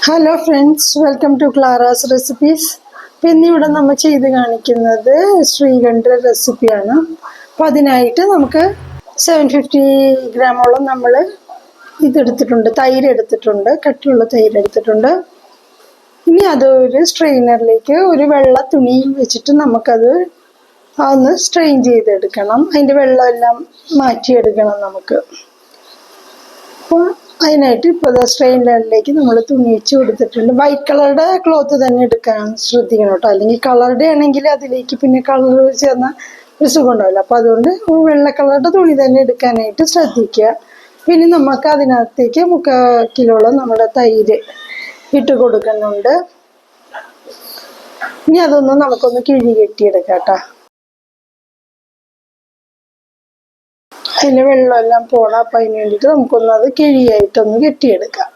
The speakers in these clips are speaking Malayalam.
Hello friends, welcome to Clara's recipes. Appam ഇന്നിവിടെ നമ്മൾ ചെയ്ത് കാണിക്കുന്നത് ശ്രീകണ്ഠ റെസിപ്പിയാണ്. അപ്പോൾ അതിനായിട്ട് നമുക്ക് 750 ഗ്രാമോളം നമ്മൾ ഇതെടുത്തിട്ടുണ്ട്, തൈര് എടുത്തിട്ടുണ്ട്, കട്ടിയുള്ള തൈര് എടുത്തിട്ടുണ്ട്. ഇനി അതൊരു സ്ട്രെയിനറിലേക്ക് ഒരു വെള്ള തുണി വെച്ചിട്ട് നമുക്കത് ഒന്ന് സ്ട്രെയിൻ ചെയ്തെടുക്കണം. അതിൻ്റെ വെള്ളമെല്ലാം മാറ്റിയെടുക്കണം നമുക്ക്. അപ്പോൾ അതിനായിട്ട് ഇപ്പോൾ സ്ട്രെയിനറിലേക്ക് നമ്മൾ തുണി വെച്ച് കൊടുത്തിട്ടുണ്ട്. വൈറ്റ് കളറുടെ ക്ലോത്ത് തന്നെ എടുക്കാൻ ശ്രദ്ധിക്കണം കേട്ടോ, അല്ലെങ്കിൽ കളറുടെ ആണെങ്കിൽ അതിലേക്ക് പിന്നെ കളർ ചേർന്ന ഒരു സുഖം ഉണ്ടാവില്ല. അപ്പോൾ അതുകൊണ്ട് വെള്ള കളറുടെ തുണി തന്നെ എടുക്കാനായിട്ട് ശ്രദ്ധിക്കുക. പിന്നെ നമുക്ക് അതിനകത്തേക്ക് 3/4 കിലോളം നമ്മുടെ തൈര് ഇട്ട് കൊടുക്കുന്നുണ്ട്. ഇനി അതൊന്ന് നമുക്കൊന്ന് കിഴി കെട്ടിയെടുക്കാം കേട്ടോ. അതിൻ്റെ വെള്ളമെല്ലാം പോണം. അപ്പം അതിന് വേണ്ടിയിട്ട് നമുക്കൊന്നത് കിഴിയായിട്ടൊന്ന് കെട്ടിയെടുക്കാം.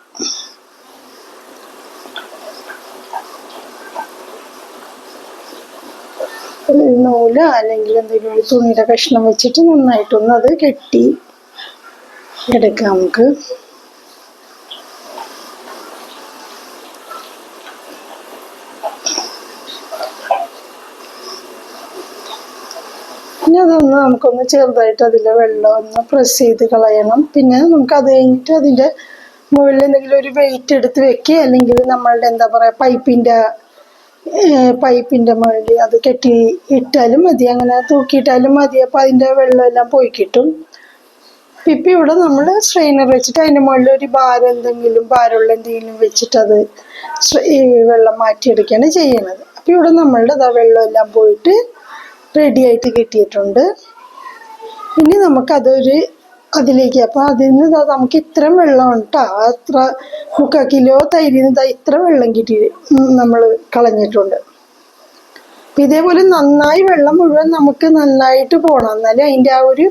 നൂല് അല്ലെങ്കിൽ എന്തെങ്കിലും ഒരു തുണിയുടെ കഷ്ണം വെച്ചിട്ട് നന്നായിട്ടൊന്ന് അത് കെട്ടി എടുക്കാം നമുക്ക്. പിന്നെ അതൊന്ന് നമുക്കൊന്ന് ചെറുതായിട്ട് അതിലെ വെള്ളം ഒന്ന് പ്രസ് ചെയ്ത് കളയണം. പിന്നെ നമുക്ക് അത് കഴിഞ്ഞിട്ട് അതിൻ്റെ മുകളിൽ എന്തെങ്കിലും ഒരു വെയിറ്റ് എടുത്ത് വെക്കുക, അല്ലെങ്കിൽ നമ്മളുടെ എന്താ പറയുക പൈപ്പിൻ്റെ മുകളിൽ അത് കെട്ടി ഇട്ടാലും മതി, അങ്ങനെ തൂക്കിയിട്ടാലും മതി. അപ്പോൾ അതിൻ്റെ വെള്ളമെല്ലാം പോയി കിട്ടും. ഇപ്പം ഇവിടെ നമ്മൾ സ്ട്രെയിനർ വെച്ചിട്ട് അതിൻ്റെ മുകളിൽ ഒരു ഭാരമുള്ള എന്തെങ്കിലും വെച്ചിട്ട് അത് ഈ വെള്ളം മാറ്റിയെടുക്കുകയാണ് ചെയ്യണത്. അപ്പം ഇവിടെ നമ്മളുടെ വെള്ളമെല്ലാം പോയിട്ട് റെഡി ആയിട്ട് കിട്ടിയിട്ടുണ്ട്. ഇനി അതിലേക്ക് അപ്പോൾ അതിൽ നിന്ന് നമുക്ക് ഇത്രയും വെള്ളം കേട്ടോ, അത്ര 3/4 കിലോ തൈരിൽ നിന്ന് ഇത്ര വെള്ളം കിട്ടി നമ്മൾ കളഞ്ഞിട്ടുണ്ട്. അപ്പം ഇതേപോലെ നന്നായി വെള്ളം മുഴുവൻ നമുക്ക് നന്നായിട്ട് പോകണം, എന്നാലും അതിൻ്റെ ആ ഒരു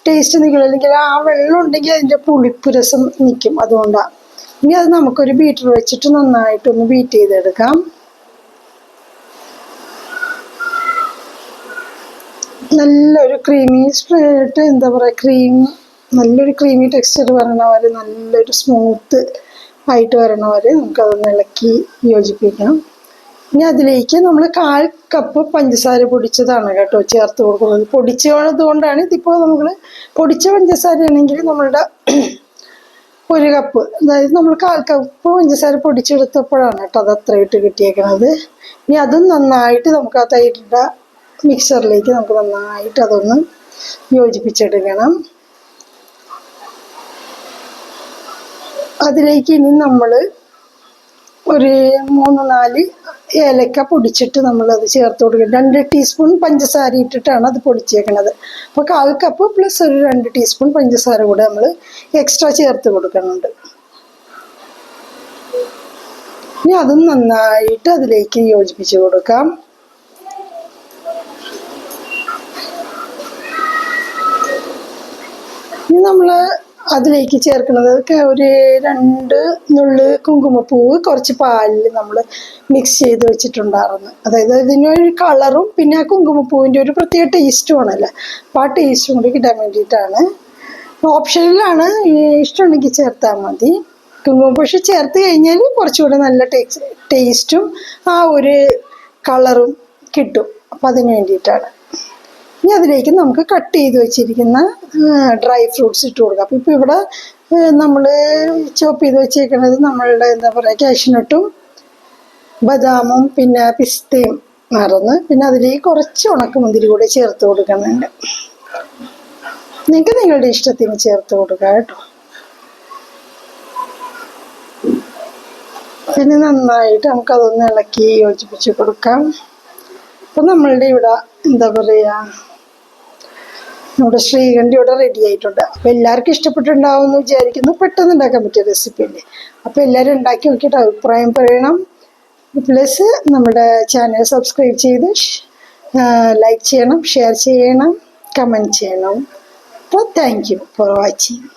ടേസ്റ്റ് നിൽക്കില്ല, അല്ലെങ്കിൽ ആ വെള്ളം ഉണ്ടെങ്കിൽ അതിൻ്റെ പുളിപ്പ് രസം നിൽക്കും. അതുകൊണ്ടാണ്. ഇനി അത് നമുക്കൊരു ബീറ്റർ വെച്ചിട്ട് നന്നായിട്ടൊന്ന് ബീറ്റ് ചെയ്തെടുക്കാം. നല്ലൊരു ക്രീമി എന്താ പറയുക നല്ലൊരു ക്രീമി ടെക്സ്ചർ വരണ വരെ, നല്ലൊരു സ്മൂത്ത് ആയിട്ട് വരണ വരെ നമുക്കതൊന്ന് ഇളക്കി യോജിപ്പിക്കാം. ഇനി അതിലേക്ക് നമ്മൾ 1/4 കപ്പ് പഞ്ചസാര പൊടിച്ചതാണ് കേട്ടോ ചേർത്ത് കൊടുക്കുന്നത്. പൊടിച്ചത് കൊണ്ടാണ് ഇതിപ്പോൾ നമ്മൾ പൊടിച്ച പഞ്ചസാര ആണെങ്കിൽ നമ്മളുടെ 1 കപ്പ്, അതായത് നമ്മൾ 1/4 കപ്പ് പഞ്ചസാര പൊടിച്ചെടുത്തപ്പോഴാണ് കേട്ടോ അത് അത്ര ഇട്ട് കിട്ടിയേക്കണത്. ഇനി അതും നന്നായിട്ട് നമുക്ക് ആ തൈരിൻ്റെ മിക്സറിലേക്ക് നമുക്ക് നന്നായിട്ട് അതൊന്ന് യോജിപ്പിച്ചെടുക്കണം. അതിലേക്ക് ഇനി നമ്മൾ ഒരു 3-4 ഏലക്ക പൊടിച്ചിട്ട് നമ്മളത് ചേർത്ത് കൊടുക്കണം. 2 ടീസ്പൂൺ പഞ്ചസാര ഇട്ടിട്ടാണ് അത് പൊടിച്ചേക്കണത്. അപ്പോൾ 1/4 കപ്പ് പ്ലസ് ഒരു 2 ടീസ്പൂൺ പഞ്ചസാര കൂടെ നമ്മൾ എക്സ്ട്രാ ചേർത്ത് കൊടുക്കുന്നുണ്ട്. ഇനി അതും നന്നായിട്ട് അതിലേക്ക് യോജിപ്പിച്ച് കൊടുക്കാം. ഇനി നമ്മൾ അതിലേക്ക് ചേർക്കുന്നത് ഒരു 2 നുള്ള് കുങ്കുമപ്പൂവ് കുറച്ച് പാലിൽ നമ്മൾ മിക്സ് ചെയ്ത് വെച്ചിട്ടുണ്ടായിരുന്നു. അതായത് ഇതിനൊരു കളറും പിന്നെ ആ കുങ്കുമപ്പൂവിൻ്റെ ഒരു പ്രത്യേക ടേസ്റ്റും ആണല്ലോ, അപ്പോൾ ആ ടേസ്റ്റും കൂടി കിട്ടാൻ വേണ്ടിയിട്ടാണ്. ഓപ്ഷനിലാണ്, ഇഷ്ടമുണ്ടെങ്കിൽ ചേർത്താൽ മതി. കുങ്കുമപ്പൂ പക്ഷെ ചേർത്ത് കഴിഞ്ഞാൽ കുറച്ചുകൂടെ നല്ല ടേസ്റ്റും ആ ഒരു കളറും കിട്ടും. അപ്പോൾ അതിന് വേണ്ടിയിട്ടാണ്. ഇനി അതിലേക്ക് നമുക്ക് കട്ട് ചെയ്ത് വെച്ചിരിക്കുന്ന ഡ്രൈ ഫ്രൂട്ട്സ് ഇട്ട് കൊടുക്കാം. അപ്പോൾ ഇപ്പോൾ ഇവിടെ നമ്മൾ ചോപ്പ് ചെയ്ത് വെച്ചേക്കുന്നത് നമ്മളുടെ എന്താ പറയുക കാഷ്നട്ടും ബദാമും പിന്നെ പിസ്തയും മറന്ന്, പിന്നെ അതിലേക്ക് കുറച്ച് ഉണക്കമുന്തിരി കൂടെ ചേർത്ത് കൊടുക്കുന്നുണ്ട്. നിങ്ങൾക്ക് നിങ്ങളുടെ ഇഷ്ടത്തിന് ചേർത്ത് കൊടുക്കുക കേട്ടോ. പിന്നെ നന്നായിട്ട് നമുക്കതൊന്ന് ഇളക്കി യോജിപ്പിച്ച് കൊടുക്കാം. അപ്പം നമ്മളുടെ ഇവിടെ എന്താ പറയുക നമ്മുടെ ശ്രീകണ്ഠ ഇവിടെ റെഡി ആയിട്ടുണ്ട്. അപ്പോൾ എല്ലാവർക്കും ഇഷ്ടപ്പെട്ടുണ്ടാവും എന്ന് വിചാരിക്കുന്നു. പെട്ടെന്ന് ഉണ്ടാക്കാൻ പറ്റിയ റെസിപ്പി അല്ലേ. അപ്പോൾ എല്ലാവരും ഉണ്ടാക്കി നോക്കിയിട്ട് അഭിപ്രായം പറയണം. പ്ലസ് നമ്മുടെ ചാനൽ സബ്സ്ക്രൈബ് ചെയ്ത് ലൈക്ക് ചെയ്യണം, ഷെയർ ചെയ്യണം, കമൻറ്റ് ചെയ്യണം. അപ്പോൾ താങ്ക് യു ഫോർ വാച്ചിങ്.